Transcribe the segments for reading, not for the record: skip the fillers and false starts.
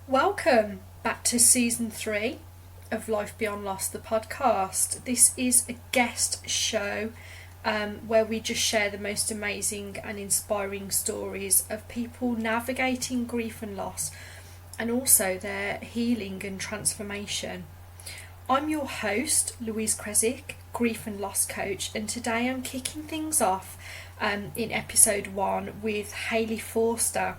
Welcome back to season 3 of Life Beyond Loss, the podcast. This is a guest show where we just share the most amazing and inspiring stories of people navigating grief and loss and also their healing and transformation. I'm your host, Louise Kresick, grief and loss coach, and today I'm kicking things off in episode 1 with Hayley Forster.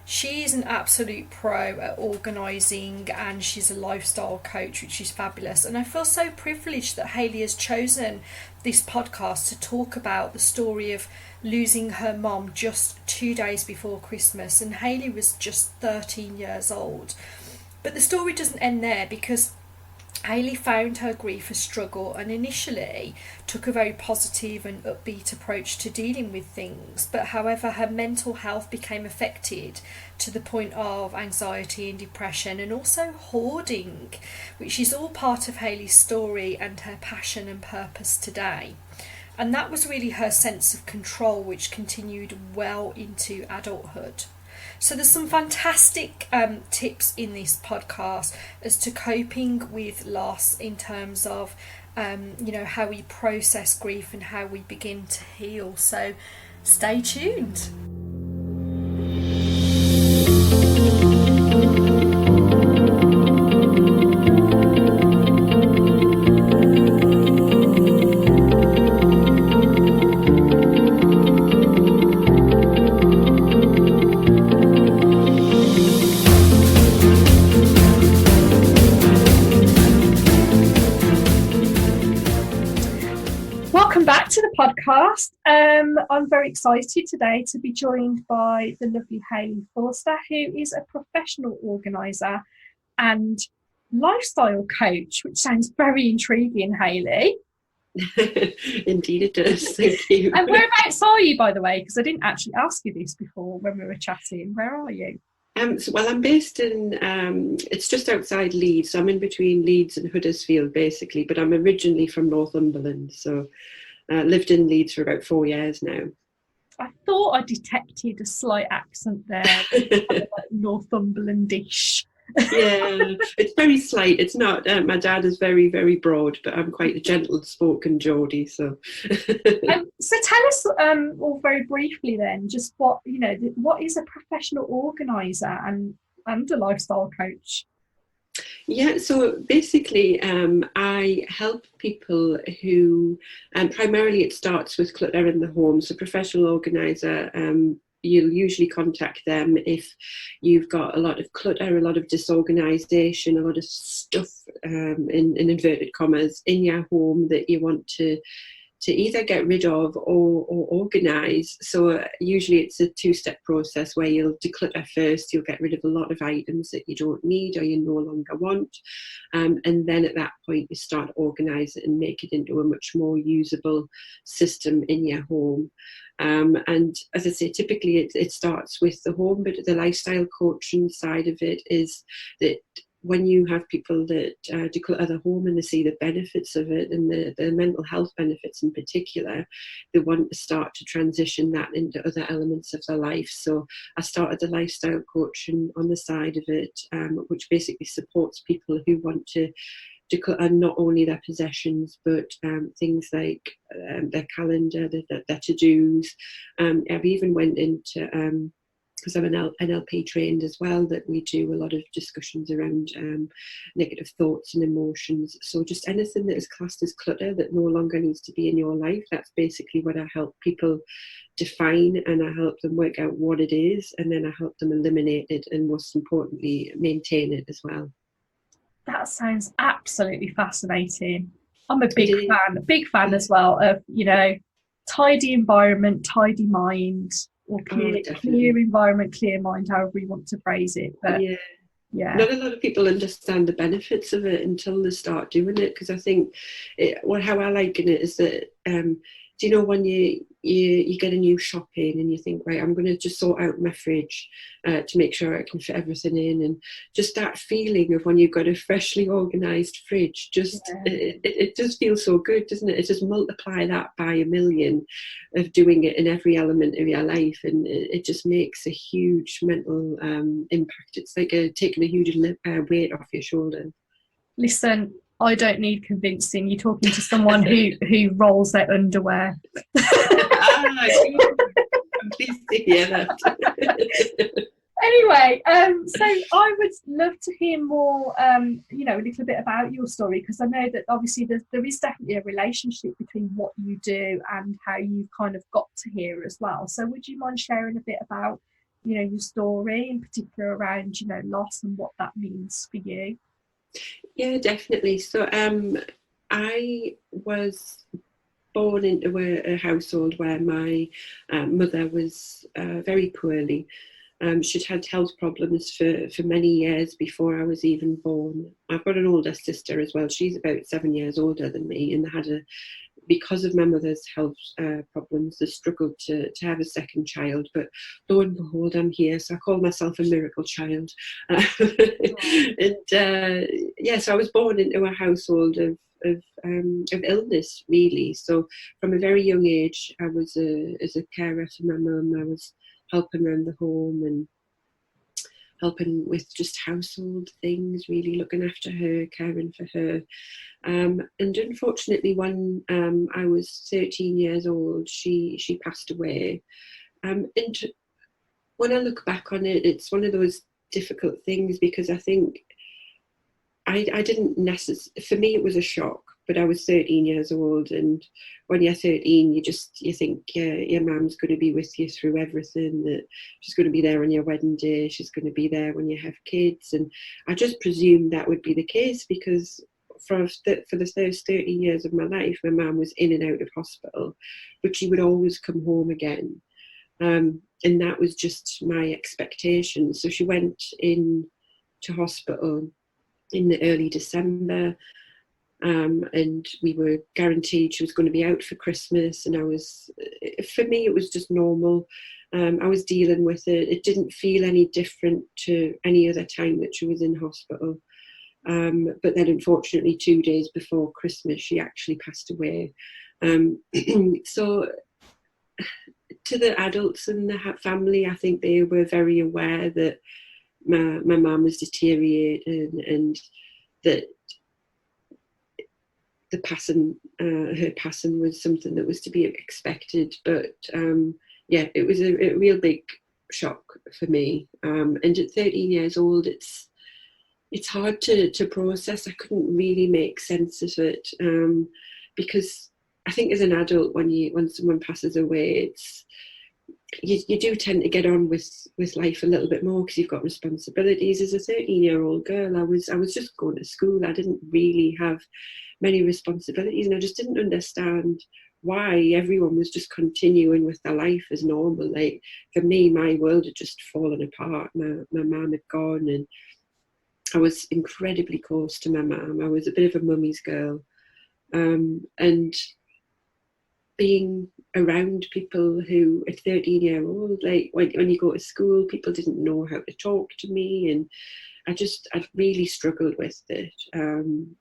She is an absolute pro at organising and she's a lifestyle coach, which is fabulous. And I feel so privileged that Hayley has chosen this podcast to talk about the story of losing her mom just 2 days before Christmas. And Hayley was just 13 years old. But the story doesn't end there because Hayley found her grief a struggle and initially took a very positive and upbeat approach to dealing with things. But however, her mental health became affected to the point of anxiety and depression and also hoarding, which is all part of Hayley's story and her passion and purpose today. And that was really her sense of control, which continued well into adulthood. So there's some fantastic tips in this podcast as to coping with loss in terms of, how we process grief and how we begin to heal. So stay tuned. Welcome back to the podcast. I'm very excited today to be joined by the lovely Hayley Forster, who is a professional organiser and lifestyle coach, which sounds very intriguing, Hayley. Indeed it does, thank you. And whereabouts are you, by the way? Because I didn't actually ask you this before when we were chatting. Where are you? I'm based in, it's just outside Leeds, so I'm in between Leeds and Huddersfield basically, but I'm originally from Northumberland, so lived in Leeds for about 4 years now. I thought I detected a slight accent there, like Northumberlandish. Yeah, it's very slight. It's not. My dad is very, very broad, but I'm quite a gentle-spoken Geordie. So, so tell us all very briefly then, just what is a professional organizer and a lifestyle coach? Yeah, so basically, I help people who, primarily it starts with clutter in the home. So, professional organizer. You'll usually contact them if you've got a lot of clutter, a lot of disorganization, a lot of stuff, in inverted commas, in your home that you want to either get rid of or organize. So usually it's a two-step process where you'll declutter first. You'll get rid of a lot of items that you don't need or you no longer want. And then at that point you start organize it and make it into a much more usable system in your home. And as I say, typically it starts with the home, but the lifestyle coaching side of it is that when you have people that declutter the home and they see the benefits of it and the mental health benefits in particular, they want to start to transition that into other elements of their life. So I started the lifestyle coaching on the side of it, which basically supports people who want to declutter not only their possessions but things like their calendar, their to-dos. I've even went into because I'm NLP trained as well, that we do a lot of discussions around negative thoughts and emotions. So just anything that is classed as clutter that no longer needs to be in your life, that's basically what I help people define, and I help them work out what it is, and then I help them eliminate it and most importantly maintain it as well. That sounds absolutely fascinating. I'm a big fan as well of, tidy environment, tidy mind, or clear environment, clear mind, however you want to phrase it. But yeah. Not a lot of people understand the benefits of it until they start doing it, because I think how I liken it is that do you know when you get a new shop in and you think, right, I'm going to just sort out my fridge to make sure I can fit everything in, and just that feeling of when you've got a freshly organised fridge, just it just feels so good, doesn't it? It just multiply that by a million of doing it in every element of your life, and it just makes a huge mental impact. It's like taking a huge weight off your shoulders. Listen, I don't need convincing. You're talking to someone who rolls their underwear. I'm pleased to hear that. Anyway, so I would love to hear more, a little bit about your story, because I know that obviously there is definitely a relationship between what you do and how you've kind of got to here as well. So would you mind sharing a bit about, your story, in particular around, loss and what that means for you? Yeah, definitely. So I was born into a household where my mother was very poorly. She'd had health problems for many years before I was even born. I've got an older sister as well. She's about 7 years older than me, and because of my mother's health problems, they struggled to have a second child. But lo and behold, I'm here. So I call myself a miracle child. And so I was born into a household of illness, really. So from a very young age, I was as a carer for my mum. I was helping around the home and helping with just household things, really looking after her, caring for her. And unfortunately, when I was 13 years old, she passed away. And when I look back on it, it's one of those difficult things, because I think I didn't necessarily, for me it was a shock, but I was 13 years old, and when you're 13, you think your mum's going to be with you through everything, that she's going to be there on your wedding day, she's going to be there when you have kids, and I just presumed that would be the case, because for the first 13 years of my life, my mum was in and out of hospital, but she would always come home again, and that was just my expectation. So she went in to hospital in the early December, and we were guaranteed she was going to be out for Christmas, and for me it was just normal. I was dealing with it. It didn't feel any different to any other time that she was in hospital. But then unfortunately 2 days before Christmas she actually passed away. So to the adults in the family, I think they were very aware that my mum was deteriorating, and that her passing was something that was to be expected. But it was a real big shock for me. And at 13 years old, it's hard to process. I couldn't really make sense of it, because I think as an adult, when someone passes away, you do tend to get on with life a little bit more, because you've got responsibilities. As a 13-year-old girl, I was just going to school. I didn't really have many responsibilities, and I just didn't understand why everyone was just continuing with their life as normal. Like, for me, my world had just fallen apart. My mum had gone, and I was incredibly close to my mum. I was a bit of a mummy's girl, and being around people who at 13-year-old, like when you go to school, people didn't know how to talk to me, and I really struggled with it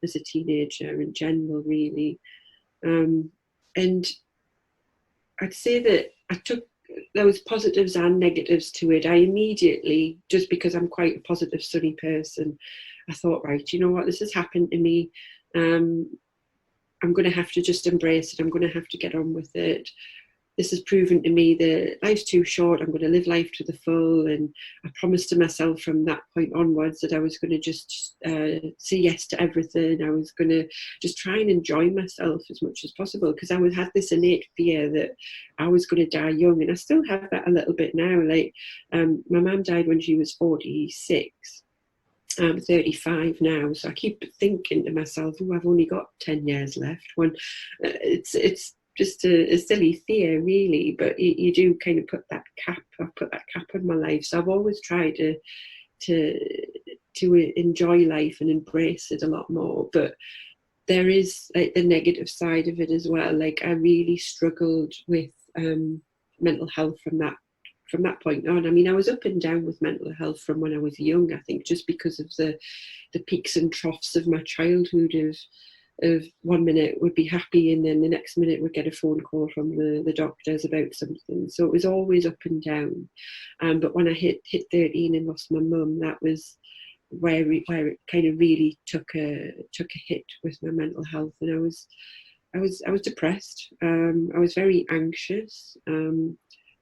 as a teenager in general, really. And I'd say that there was positives and negatives to it. I immediately, just because I'm quite a positive, sunny person, I thought, right, you know what, this has happened to me. I'm going to have to just embrace it. I'm going to have to get on with it. This has proven to me that life's too short. I'm going to live life to the full. And I promised to myself from that point onwards that I was going to just say yes to everything. I was going to just try and enjoy myself as much as possible, because I had this innate fear that I was going to die young. And I still have that a little bit now. Like, my mum died when she was 46. I'm 35 now, so I keep thinking to myself, oh, I've only got 10 years left. When it's just a silly fear, really, but you do kind of put that cap on my life. So I've always tried to enjoy life and embrace it a lot more. But there is like the negative side of it as well. Like I really struggled with mental health from that point on. I mean, I was up and down with mental health from when I was young, I think, just because of the peaks and troughs of my childhood of 1 minute would be happy and then the next minute would get a phone call from the doctors about something. So it was always up and down. But when I hit 13 and lost my mum, that was where it kind of really took a hit with my mental health, and I was depressed. I was very anxious,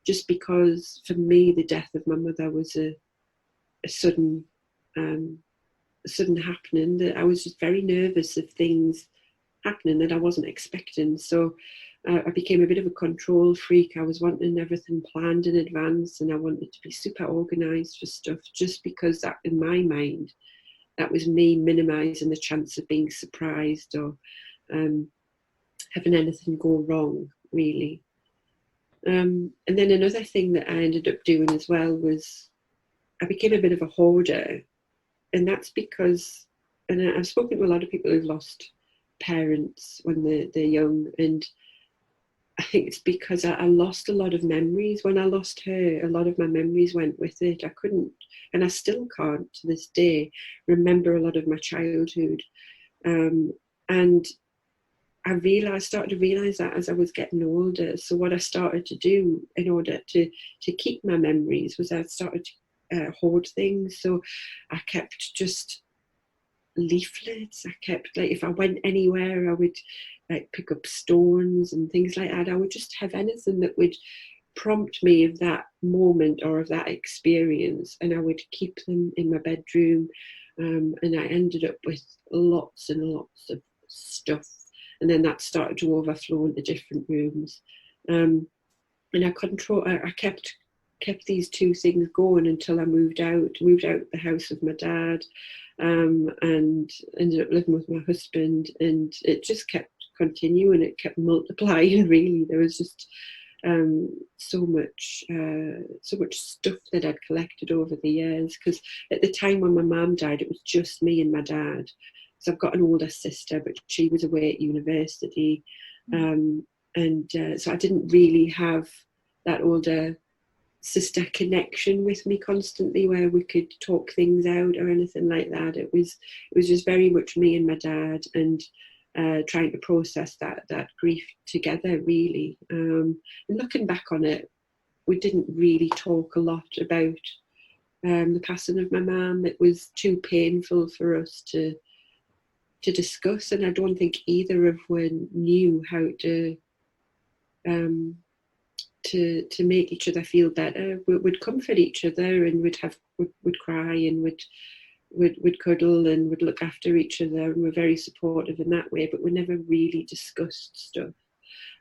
just because for me the death of my mother was a sudden happening, that I was just very nervous of things happening that I wasn't expecting. So I became a bit of a control freak. I was wanting everything planned in advance, and I wanted to be super organised for stuff, just because that, in my mind, that was me minimising the chance of being surprised or having anything go wrong, really. And then another thing that I ended up doing as well was I became a bit of a hoarder. And that's because, and I've spoken to a lot of people who've lost parents when they're young, and I think it's because I lost a lot of memories. When I lost her, a lot of my memories went with it. I couldn't, and I still can't to this day, remember a lot of my childhood. And I started to realise that as I was getting older. So what I started to do in order to keep my memories was I started to hoard things. So I kept just leaflets. I kept, like, if I went anywhere, I would like pick up stones and things like that. I would just have anything that would prompt me of that moment or of that experience, and I would keep them in my bedroom. And I ended up with lots and lots of stuff, and then that started to overflow into different rooms. And I kept these two things going until I moved out the house of my dad, and ended up living with my husband, and it just kept continuing. It kept multiplying. Really, there was just so much stuff that I'd collected over the years, because at the time when my mum died, it was just me and my dad. So I've got an older sister, but she was away at university, and so I didn't really have that older sister connection with me constantly where we could talk things out or anything like that. It was just very much me and my dad, and trying to process that grief together, really. And looking back on it, we didn't really talk a lot about the passing of my mum. It was too painful for us to discuss, and I don't think either of us knew how to make each other feel better. We'd comfort each other, and we'd cry, and would cuddle, and would look after each other, and we're very supportive in that way, but we never really discussed stuff.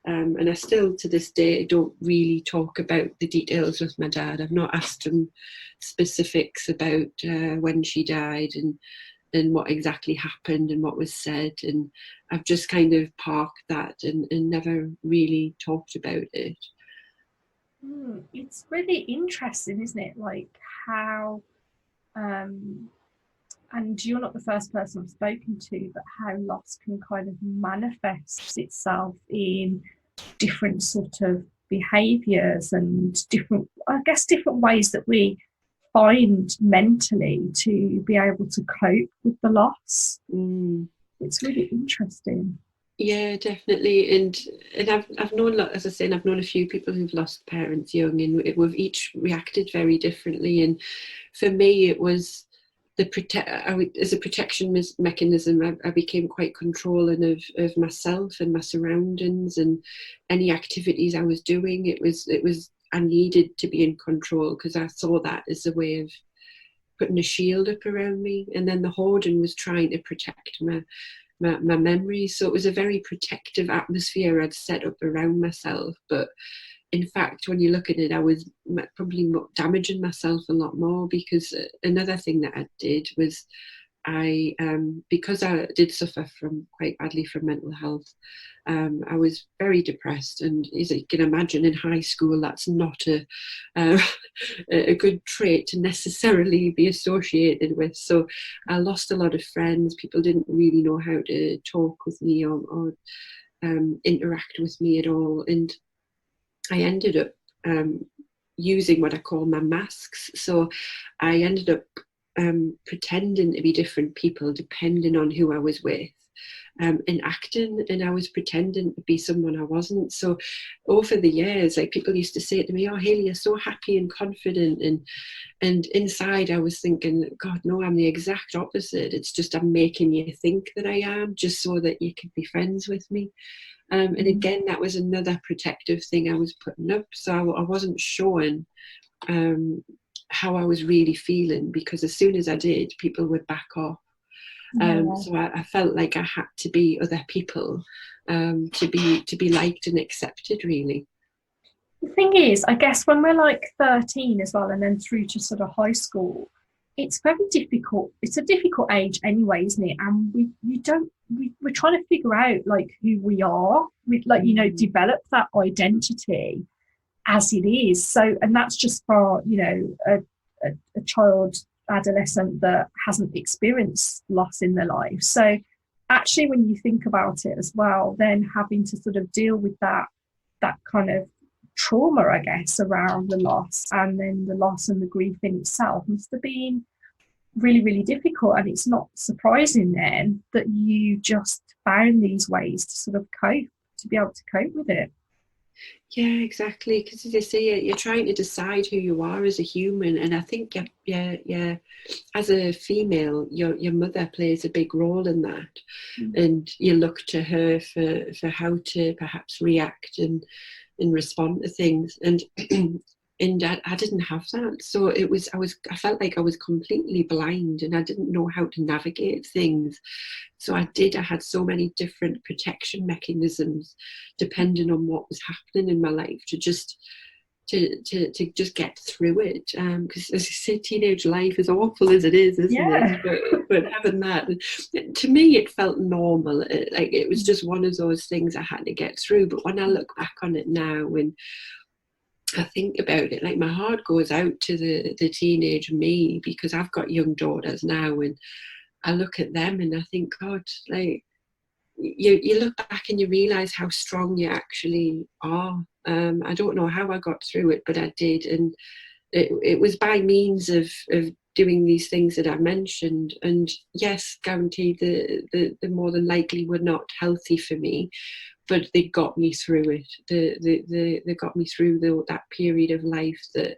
And I still, to this day, don't really talk about the details with my dad. I've not asked him specifics about when she died and what exactly happened and what was said, and I've just kind of parked that and never really talked about it. It's really interesting, isn't it? Like how, and you're not the first person I've spoken to, but how loss can kind of manifest itself in different sort of behaviours and different ways that we find mentally to be able to cope with the loss. It's really interesting. Yeah, definitely. And I've known, as I say, I've known a few people who've lost parents young, and we've each reacted very differently. And for me, it was as a protection mechanism, I became quite controlling of myself and my surroundings and any activities I was doing. It was I needed to be in control, because I saw that as a way of putting a shield up around me. And then the hoarding was trying to protect my memories. So it was a very protective atmosphere I'd set up around myself. But in fact, when you look at it, I was probably damaging myself a lot more, because another thing that I did was I because I did suffer from quite badly from mental health, I was very depressed, and as you can imagine, in high school, that's not a good trait to necessarily be associated with. So I lost a lot of friends. People didn't really know how to talk with me or interact with me at all, and I ended up using what I call my masks. So I ended up pretending to be different people depending on who I was with, and acting, and I was pretending to be someone I wasn't. So over the years, like, people used to say to me, "Oh, Hayley, you're so happy and confident," and inside I was thinking, God, no, I'm the exact opposite. It's just I'm making you think that I am, just so that you can be friends with me. And again, that was another protective thing I was putting up. So I wasn't showing how I was really feeling, because as soon as I did, people would back off. So I felt like I had to be other people to be liked and accepted, really. The thing is, I guess when we're like 13 as well, and then through to sort of high school, it's very difficult. It's a difficult age anyway, isn't it? And we're trying to figure out like who we are. We, like, you know, develop that identity as it is. So, and that's just for, you know, a child, adolescent that hasn't experienced loss in their life. So actually, when you think about it as well, then having to sort of deal with that kind of trauma, I guess, around the loss, and then the loss and the grief in itself must have been really, really difficult. And it's not surprising then that you just found these ways to sort of cope, to be able to cope with it. Yeah, exactly. Because as I say, you're trying to decide who you are as a human, and I think yeah, as a female, your mother plays a big role in that, and you look to her for how to perhaps react and respond to things, and and I didn't have that. So I felt like I was completely blind, and I didn't know how to navigate things. So I had so many different protection mechanisms depending on what was happening in my life to just get through it. Because as you say, teenage life is awful as it is, isn't it? But having that, to me, it felt normal. It was just one of those things I had to get through. But when I look back on it now, and I think about it, like, my heart goes out to the teenage me, because I've got young daughters now, and I look at them and I think, God, like, you look back and you realise how strong you actually are. I don't know how I got through it, but I did, and it was by means of doing these things that I mentioned. And yes, guaranteed, the more than likely were not healthy for me, but they got me through it. They got me through that period of life that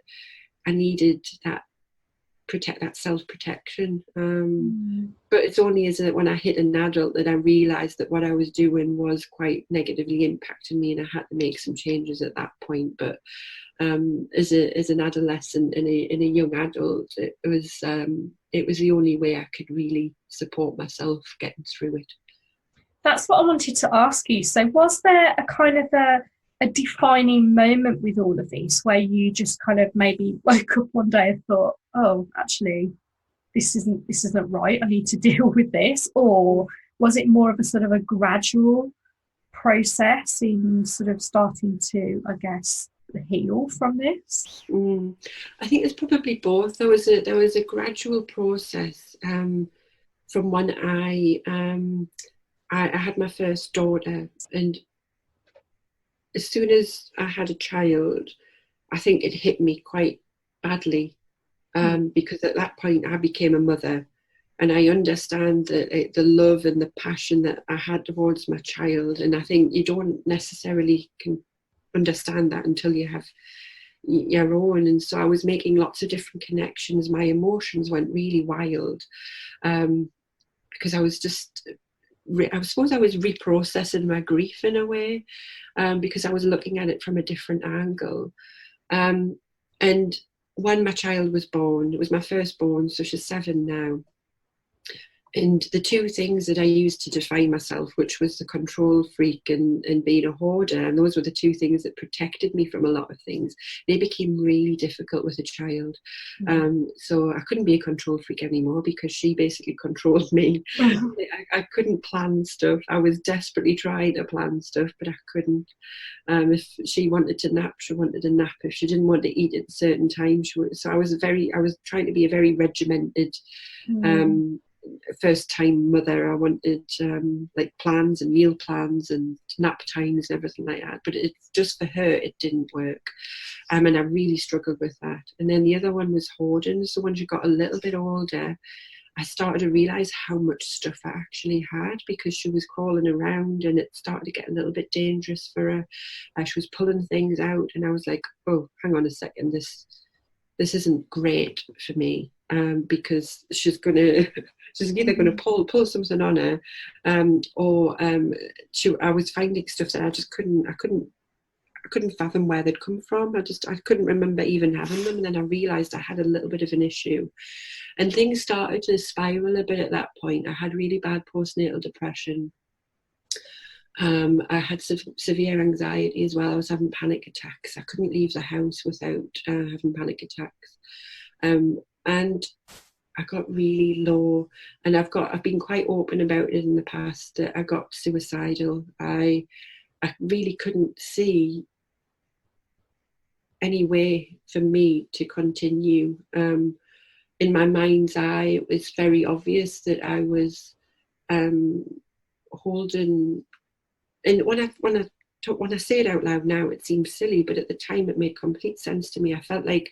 I needed, that self-protection. But it's only when I hit an adult that I realised that what I was doing was quite negatively impacting me, and I had to make some changes at that point. But as an adolescent and a young adult, it was the only way I could really support myself getting through it. That's what I wanted to ask you. So was there a kind of a defining moment with all of this, where you just kind of maybe woke up one day and thought, oh, actually, this isn't right, I need to deal with this? Or was it more of a sort of a gradual process in sort of starting to, I guess, heal from this? I think it's probably both. There was a gradual process from when I had my first daughter, and as soon as I had a child, I think it hit me quite badly, because at that point I became a mother, and I understand the love and the passion that I had towards my child. And I think you don't necessarily can understand that until you have your own. And so I was making lots of different connections. My emotions went really wild, because I suppose I was reprocessing my grief in a way, because I was looking at it from a different angle. And when my child was born, it was my firstborn, so she's 7 now. And the two things that I used to define myself, which was the control freak and being a hoarder, and those were the two things that protected me from a lot of things, they became really difficult with a child. So I couldn't be a control freak anymore because she basically controlled me. I couldn't plan stuff. I was desperately trying to plan stuff, but I couldn't. If she wanted to nap, she wanted a nap. If she didn't want to eat at a certain time, she would. So I was trying to be a very regimented first time mother. I wanted like plans and meal plans and nap times and everything like that, but it's just for her it didn't work, and I really struggled with that. And then the other one was hoarding. So when she got a little bit older, I started to realise how much stuff I actually had, because she was crawling around and it started to get a little bit dangerous for her. She was pulling things out and I was like, oh, hang on a second, this isn't great for me, because she's either going to pull something on her, or I was finding stuff that I couldn't fathom where they'd come from. I couldn't remember even having them, and then I realised I had a little bit of an issue, and things started to spiral a bit at that point. I had really bad postnatal depression. I had severe anxiety as well. I was having panic attacks. I couldn't leave the house without having panic attacks. And I got really low, and I've been quite open about it in the past that I got suicidal. I really couldn't see any way for me to continue. In my mind's eye, it was very obvious that I was holding. And when I say it out loud now, it seems silly, but at the time it made complete sense to me. I felt like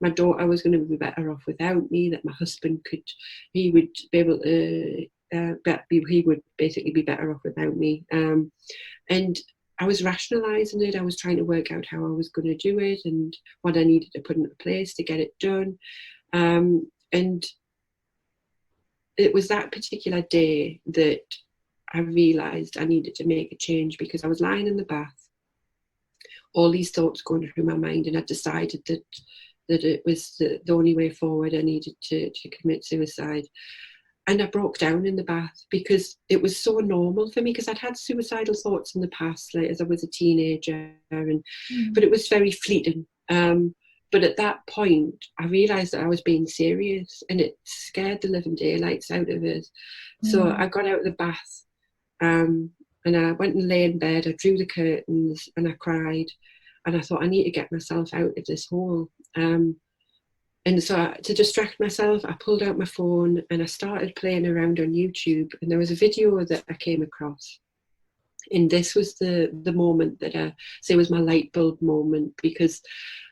my daughter was going to be better off without me, that my husband he would be able to, he would basically be better off without me. And I was rationalising it. I was trying to work out how I was going to do it and what I needed to put into place to get it done. And it was that particular day that I realised I needed to make a change, because I was lying in the bath, all these thoughts going through my mind, and I decided that it was the only way forward. I needed to commit suicide. And I broke down in the bath because it was so normal for me, because I'd had suicidal thoughts in the past, like as I was a teenager, but it was very fleeting. But at that point, I realised that I was being serious, and it scared the living daylights out of us. So I got out of the bath, and I went and lay in bed. I drew the curtains and I cried, and I thought, I need to get myself out of this hole. And so to distract myself, I pulled out my phone and I started playing around on YouTube, and there was a video that I came across. And this was the moment that I say was my light bulb moment, because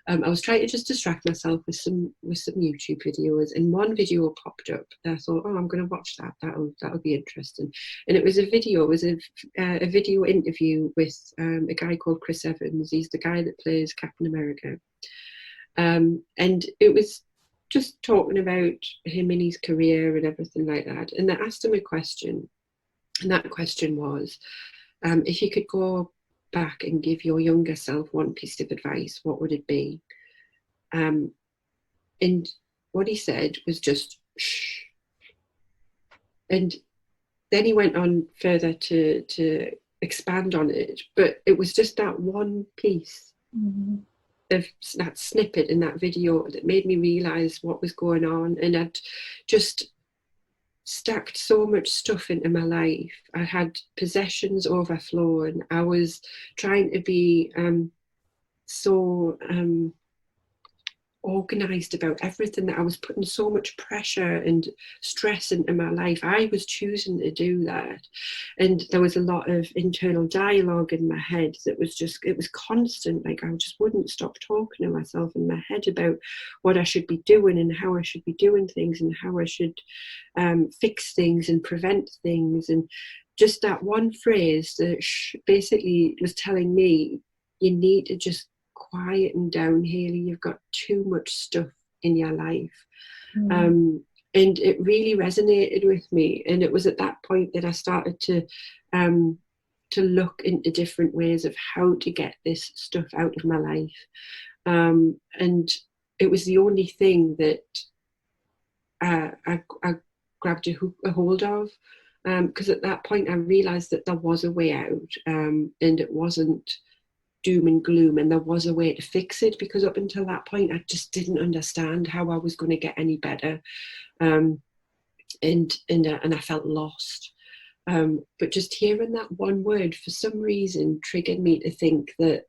I was trying to just distract myself with some YouTube videos, and one video popped up and I thought, oh, I'm going to watch that. That'll be interesting. And it was a video interview with a guy called Chris Evans. He's the guy that plays Captain America. And it was just talking about him and his career and everything like that. And they asked him a question, and that question was, if you could go back and give your younger self one piece of advice, what would it be? And what he said was just shh. And then he went on further to expand on it, but it was just that one piece of that snippet in that video that made me realise what was going on. And I'd just stacked so much stuff into my life. I had possessions overflowing. I was trying to be so organised about everything, that I was putting so much pressure and stress into my life. I was choosing to do that, and there was a lot of internal dialogue in my head that was it was constant. Like I just wouldn't stop talking to myself in my head about what I should be doing and how I should be doing things and how I should fix things and prevent things. And just that one phrase that basically was telling me, you need to just quieten down, Hayley. You've got too much stuff in your life. And it really resonated with me. And it was at that point that I started to look into different ways of how to get this stuff out of my life. And it was the only thing that I grabbed a hold of, because at that point I realised that there was a way out, and it wasn't doom and gloom, and there was a way to fix it, because up until that point I just didn't understand how I was going to get any better, and I felt lost. But just hearing that one word for some reason triggered me to think that,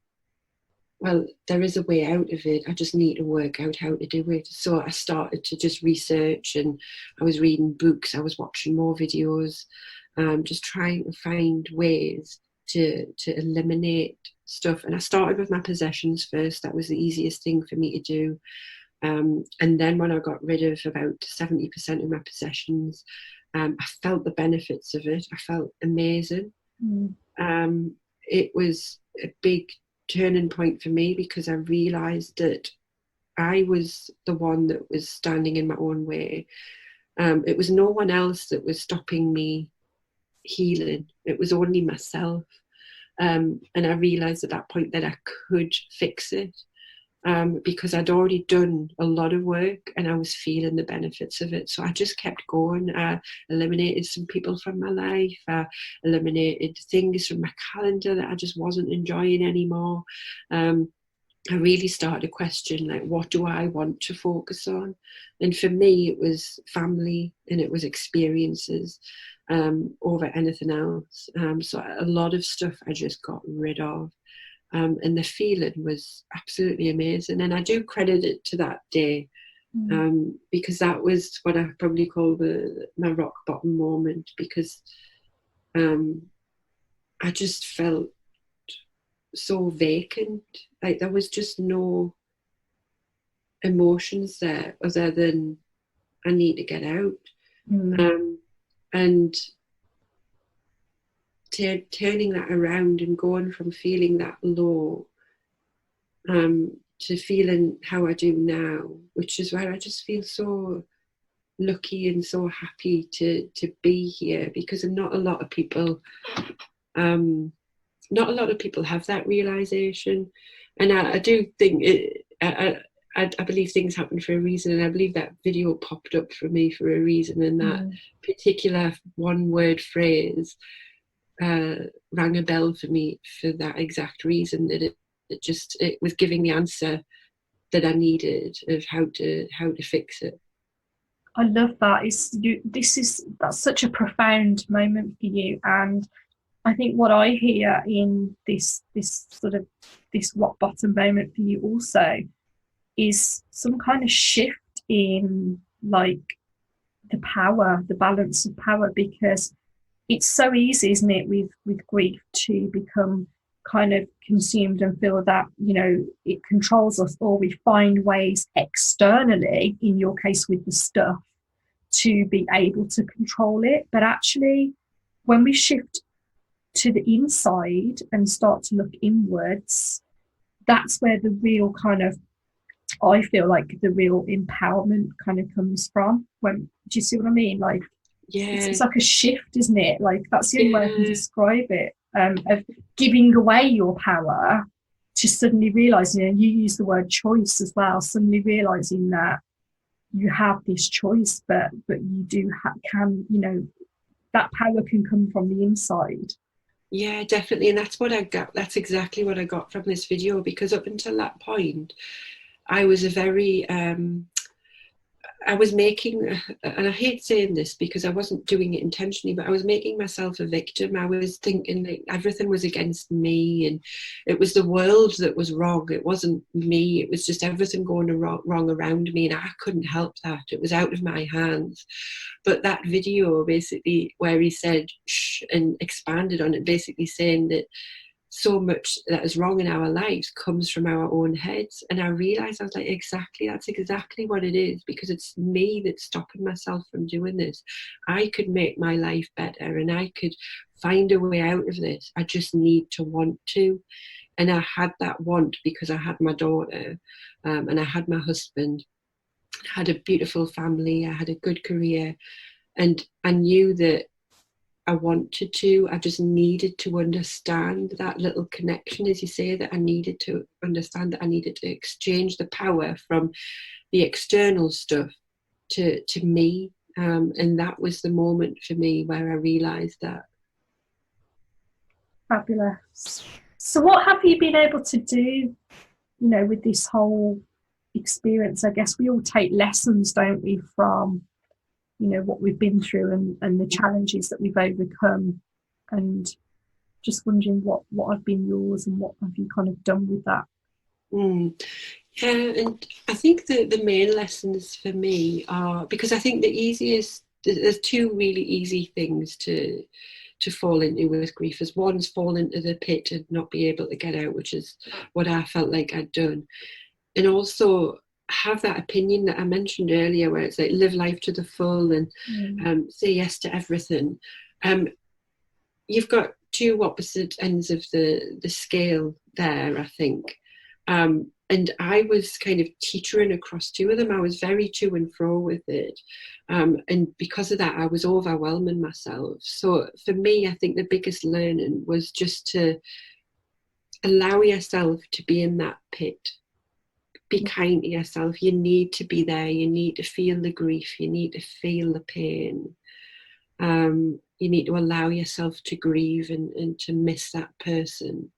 well, there is a way out of it. I just need to work out how to do it. So I started to just research, and I was reading books, I was watching more videos, just trying to find ways to eliminate stuff. And I started with my possessions first. That was the easiest thing for me to do. And then when I got rid of about 70% of my possessions, I felt the benefits of it. I felt amazing. It was a big turning point for me, because I realised that I was the one that was standing in my own way. It was no one else that was stopping me healing. It was only myself. And I realised at that point that I could fix it, because I'd already done a lot of work and I was feeling the benefits of it. So I just kept going. I eliminated some people from my life. I eliminated things from my calendar that I just wasn't enjoying anymore. I really started to question, like, what do I want to focus on? And for me, it was family and it was experiences, over anything else. So a lot of stuff I just got rid of. And the feeling was absolutely amazing. And I do credit it to that day, because that was what I probably call my rock bottom moment, because I just felt so vacant. Like there was just no emotions there other than I need to get out. And turning that around and going from feeling that low, to feeling how I do now, which is where I just feel so lucky and so happy to be here, because not a lot of people have that realization. And I do think I believe things happen for a reason, and I believe that video popped up for me for a reason, and that particular one word phrase rang a bell for me for that exact reason, that it was giving the answer that I needed of how to fix it. I love that. That's such a profound moment for you, and I think what I hear in this rock bottom moment for you also is some kind of shift in like the balance of power, because it's so easy, isn't it, with grief to become kind of consumed and feel that, you know, it controls us, or we find ways externally, in your case with the stuff, to be able to control it. But actually, when we shift to the inside and start to look inwards, that's where the real kind of, I feel like the real empowerment kind of comes from. Do you see what I mean? Like, yeah, it's like a shift, isn't it? Like, that's the only way I can describe it, of giving away your power to suddenly realizing, and you use the word choice as well, suddenly realizing that you have this choice, but you do can, you know, that power can come from the inside. Yeah, definitely. And that's what I got. That's exactly what I got from this video, because up until that point, I was I was making, and I hate saying this because I wasn't doing it intentionally, but I was making myself a victim. I was thinking that everything was against me, and it was the world that was wrong. It wasn't me. It was just everything going wrong around me, and I couldn't help that. It was out of my hands. But that video, basically, where he said shh and expanded on it, basically saying that so much that is wrong in our lives comes from our own heads. And I realized, I was like, that's exactly what it is, because it's me that's stopping myself from doing this. I could make my life better, and I could find a way out of this. I just need to want to. And I had that want because I had my daughter, and I had my husband. I had a beautiful family. I had a good career, and I knew that I wanted to. I just needed to understand that little connection, as you say, that I needed to understand, that I needed to exchange the power from the external stuff to me, And that was the moment for me where I realised that. Fabulous. So what have you been able to do, with this whole experience? I guess we all take lessons, don't we, from, what we've been through and the challenges that we've overcome. And just wondering what have been yours and what have you kind of done with that? Yeah, and I think the main lessons for me are, because I think there's two really easy things to fall into with grief. Is one's fall into the pit and not be able to get out, which is what I felt like I'd done. And also have that opinion that I mentioned earlier, where it's like live life to the full and say yes to everything. You've got two opposite ends of the scale there, I think. And I was kind of teetering across two of them. I was very to and fro with it. And because of that, I was overwhelming myself. So for me, I think the biggest learning was just to allow yourself to be in that pit. Be kind to yourself. You need to be there. You need to feel the grief. You need to feel the pain. You need to allow yourself to grieve and to miss that person.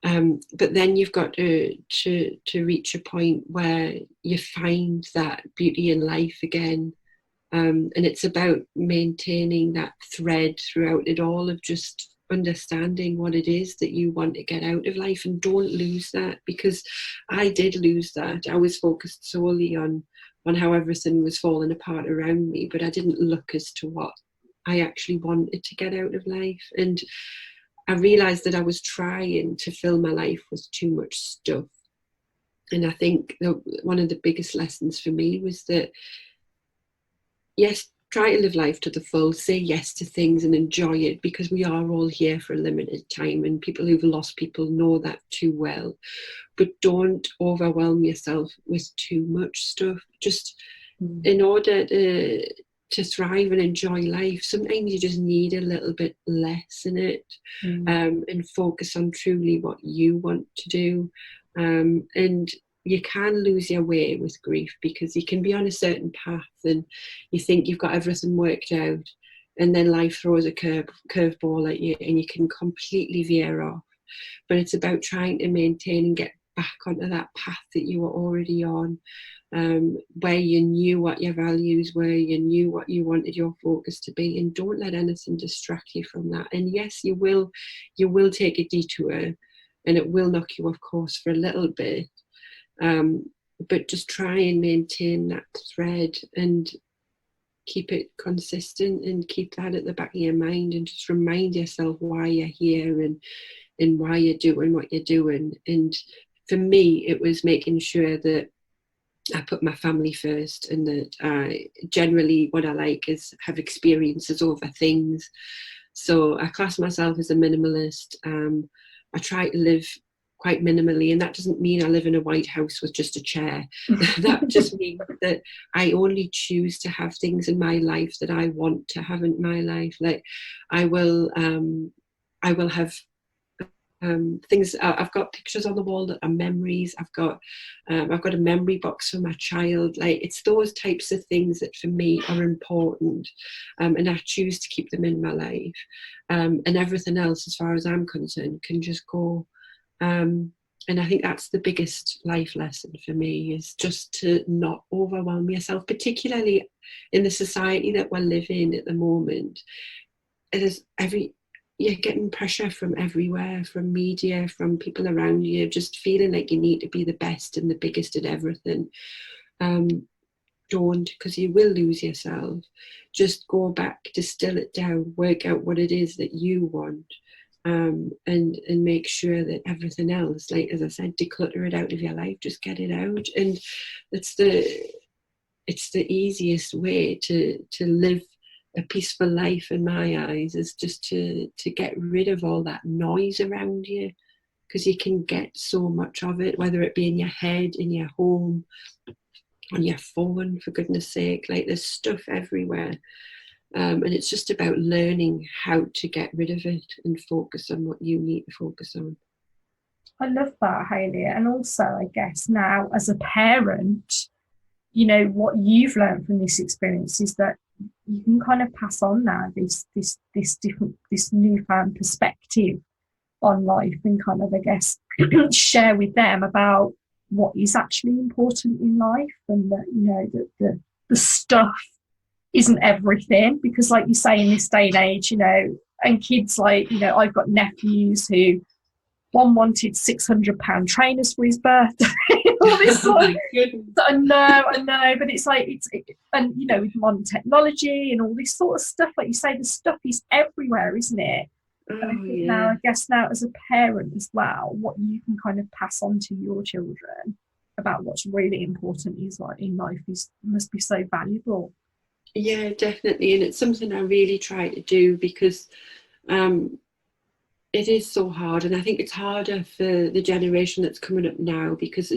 But then you've got to reach a point where you find that beauty in life again. And it's about maintaining that thread throughout it all of just understanding what it is that you want to get out of life, and don't lose that, because I did lose that. I was focused solely on how everything was falling apart around me, but I didn't look as to what I actually wanted to get out of life. And I realised that I was trying to fill my life with too much stuff. And I think that one of the biggest lessons for me was that, yes, try to live life to the full, say yes to things and enjoy it, because we are all here for a limited time, and people who've lost people know that too well. But don't overwhelm yourself with too much stuff. Just in order to thrive and enjoy life, sometimes you just need a little bit less in it, and focus on truly what you want to do. And you can lose your way with grief, because you can be on a certain path and you think you've got everything worked out, and then life throws a curveball at you and you can completely veer off. But it's about trying to maintain and get back onto that path that you were already on, where you knew what your values were, you knew what you wanted your focus to be, and don't let anything distract you from that. And yes, you will take a detour and it will knock you off course for a little bit, but just try and maintain that thread and keep it consistent, and keep that at the back of your mind, and just remind yourself why you're here and why you're doing what you're doing. And for me, it was making sure that I put my family first, and that generally what I like is have experiences over things. So I class myself as a minimalist. I try to live quite minimally, and that doesn't mean I live in a white house with just a chair. That just means that I only choose to have things in my life that I want to have in my life. Like I will have things. I've got pictures on the wall that are memories. I've got a memory box for my child. Like it's those types of things that for me are important, and I choose to keep them in my life. And everything else, as far as I'm concerned, can just go. And I think that's the biggest life lesson for me, is just to not overwhelm yourself, particularly in the society that we're living at the moment. You're getting pressure from everywhere, from media, from people around you, just feeling like you need to be the best and the biggest at everything. Don't, because you will lose yourself. Just go back, distill it down, work out what it is that you want. And make sure that everything else, like as I said, declutter it out of your life, just get it out. And it's the easiest way to live a peaceful life in my eyes, is just to get rid of all that noise around you, because you can get so much of it, whether it be in your head, in your home, on your phone, for goodness sake. Like there's stuff everywhere. And it's just about learning how to get rid of it and focus on what you need to focus on. I love that, Hayley. And also, I guess now as a parent, you know, what you've learned from this experience is that you can kind of pass on now this newfound perspective on life, and kind of, I guess, share with them about what is actually important in life, and that, you know, that the stuff isn't everything, because like you say, in this day and age, you know, and kids, like, you know, I've got nephews who, one wanted £600 trainers for his birthday. All this sort of, I know, but it's like, and you know, with modern technology and all this sort of stuff, like you say, the stuff is everywhere, isn't it? And I think now, I guess now as a parent as well, what you can kind of pass on to your children about what's really important is, like, in life, must be so valuable. Yeah, definitely. And it's something I really try to do, because it is so hard, and I think it's harder for the generation that's coming up now, because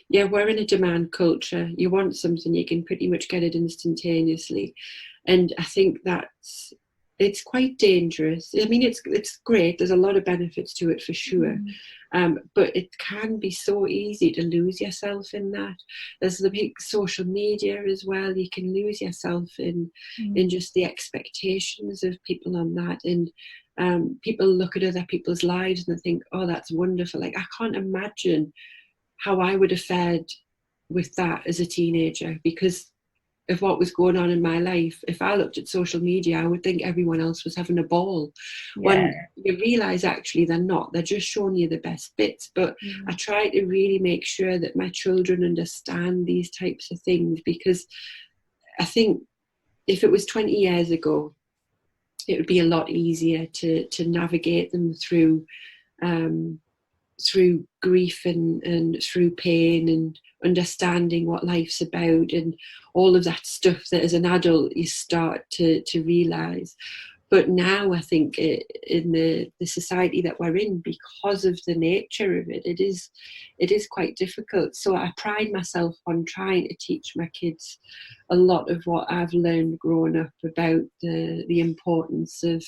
we're in a demand culture. You want something, you can pretty much get it instantaneously, and I think it's quite dangerous. I mean, it's great. There's a lot of benefits to it for sure, but it can be so easy to lose yourself in that. There's the big social media as well. You can lose yourself in just the expectations of people on that, and people look at other people's lives and they think, oh, that's wonderful. Like, I can't imagine how I would have fared with that as a teenager, because of what was going on in my life. If I looked at social media, I would think everyone else was having a ball. When you realise actually they're not. They're just showing you the best bits. But I try to really make sure that my children understand these types of things, because I think if it was 20 years ago, it would be a lot easier to navigate them through grief and through pain, and understanding what life's about, and all of that stuff that as an adult you start to realise. But now I think in the society that we're in, because of the nature of it, it is quite difficult. So I pride myself on trying to teach my kids a lot of what I've learned growing up about the importance of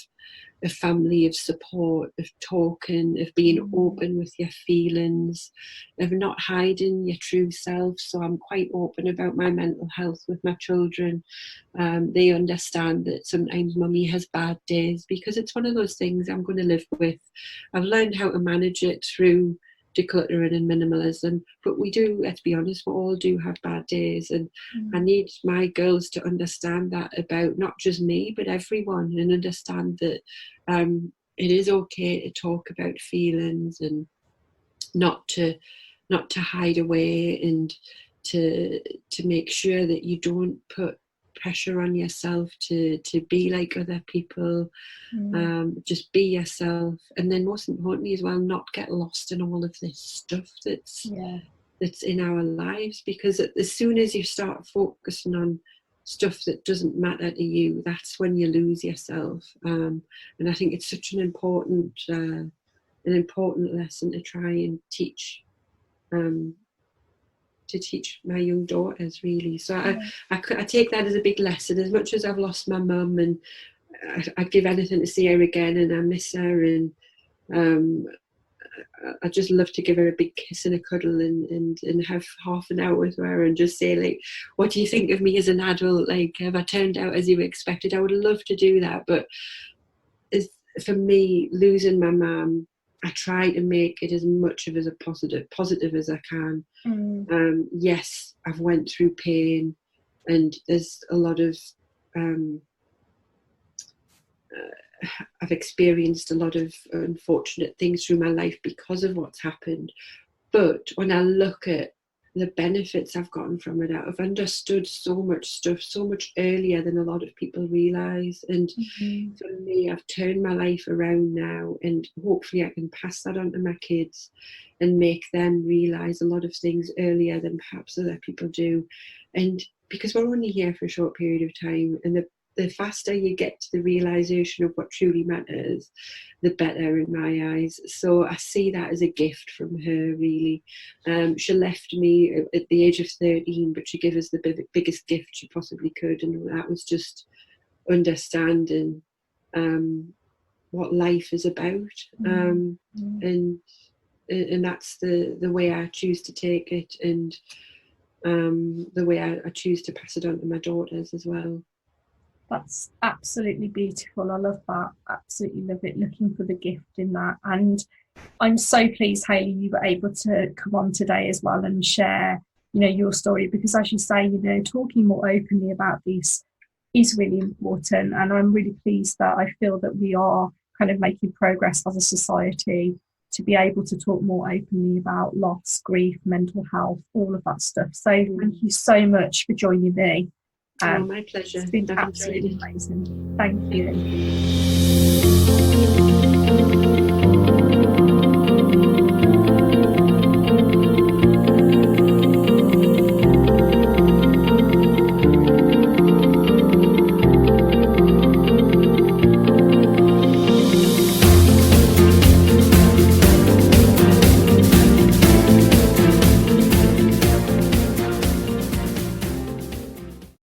a family, of support, of talking, of being open with your feelings, of not hiding your true self. So I'm quite open about my mental health with my children. They understand that sometimes mummy has bad days, because it's one of those things I'm going to live with. I've learned how to manage it through decluttering and minimalism, but we do, let's be honest, we all do have bad days, and I need my girls to understand that about not just me but everyone, and understand that it is okay to talk about feelings, and not to hide away, and to make sure that you don't put pressure on yourself to be like other people. Just be yourself, and then most importantly as well, not get lost in all of this stuff that's in our lives, because as soon as you start focusing on stuff that doesn't matter to you, that's when you lose yourself. And I think it's such an important lesson to try and teach my young daughters, really. So I take that as a big lesson. As much as I've lost my mum, and I'd give anything to see her again, and I miss her, and I just love to give her a big kiss and a cuddle, and have half an hour with her, and just say, like, what do you think of me as an adult? Like, have I turned out as you expected? I would love to do that, but for me, losing my mum, I try to make it as much of as a positive as I can. Yes, I've went through pain, and there's a lot of I've experienced a lot of unfortunate things through my life because of what's happened. But when I look at the benefits I've gotten from it, I've understood so much stuff so much earlier than a lot of people realise. And for me, I've turned my life around now, and hopefully I can pass that on to my kids and make them realise a lot of things earlier than perhaps other people do. And because we're only here for a short period of time, and the faster you get to the realisation of what truly matters, the better in my eyes. So I see that as a gift from her, really. She left me at the age of 13, but she gave us the biggest gift she possibly could, and that was just understanding what life is about. And that's the way I choose to take it. And the way I choose to pass it on to my daughters as well. That's absolutely beautiful. I love that. Absolutely love it. Looking for the gift in that. And I'm so pleased, Hayley, you were able to come on today as well and share, your story, because as you say, talking more openly about this is really important. And I'm really pleased that I feel that we are kind of making progress as a society to be able to talk more openly about loss, grief, mental health, all of that stuff. So thank you so much for joining me. My pleasure. It's been absolutely amazing. Thank you.